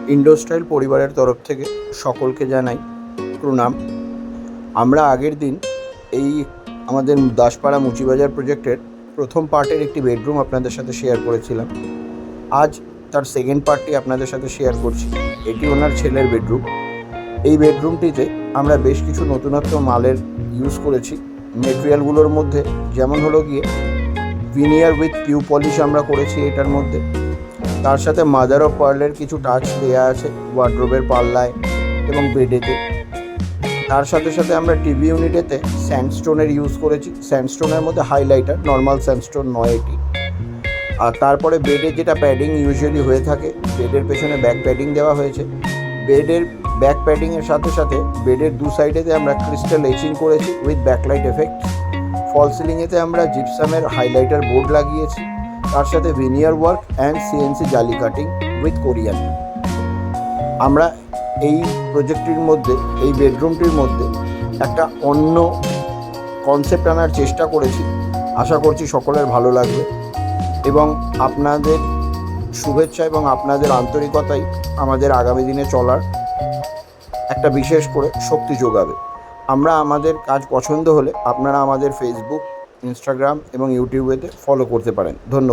ইন্ডোস্টাইল পরিবারের তরফ থেকে সকলকে জানাই প্রণাম। আমরা আগের দিন এই আমাদের দাসপাড়া মুচিবাজার প্রজেক্টের প্রথম পার্টের একটি বেডরুম আপনাদের সাথে শেয়ার করেছিলাম। আজ তার সেকেন্ড পার্টটি আপনাদের সাথে শেয়ার করছি। এটি ওনার ছেলের বেডরুম। এই বেডরুমটিতে আমরা বেশ কিছু নতুনত্ব মালের ইউজ করেছি। মেটেরিয়ালগুলোর মধ্যে যেমন হলো গিয়ে ভিনিয়ার উইথ পিউ পলিশ আমরা করেছি এটার মধ্যে। তার সাথে মাদার অফ পার্লের কিছু টাচ দেওয়া আছে ওয়ার্ড্রোবের পাল্লায় এবং বেডেতে। তার সাথে সাথে আমরা টিভি ইউনিটেতে স্যান্ডস্টোনের ইউজ করেছি। স্যান্ডস্টোনের মধ্যে হাইলাইটার, নর্মাল স্যান্ডস্টোন নয় এটি। আর তারপরে বেডে যেটা প্যাডিং ইউজুয়ালি হয়ে থাকে, বেডের পেছনে ব্যাক প্যাডিং দেওয়া হয়েছে। বেডের ব্যাক প্যাডিংয়ের সাথে সাথে বেডের দু সাইডেতে আমরা ক্রিস্টাল এচিং করেছি উইথ ব্যাকলাইট এফেক্ট। ফল সিলিংয়েতে আমরা জিপসামের হাইলাইটার বোর্ড লাগিয়েছি, তার সাথে ভিনিয়ার ওয়ার্ক অ্যান্ড সিএনসি জালি কাটিং উইথ কোরিয়ান। আমরা এই প্রজেক্টটির মধ্যে, এই বেডরুমটির মধ্যে একটা অন্য কনসেপ্ট আনার চেষ্টা করেছি। আশা করছি সকলের ভালো লাগবে এবং আপনাদের শুভেচ্ছা এবং আপনাদের আন্তরিকতাই আমাদের আগামী দিনে চলার একটা বিশেষ করে শক্তি যোগাবে। আমাদের কাজ পছন্দ হলে আপনারা আমাদের ফেসবুক, ইনস্টাগ্রাম এবং ইউটিউবেতে ফলো করতে পারেন। ধন্যবাদ।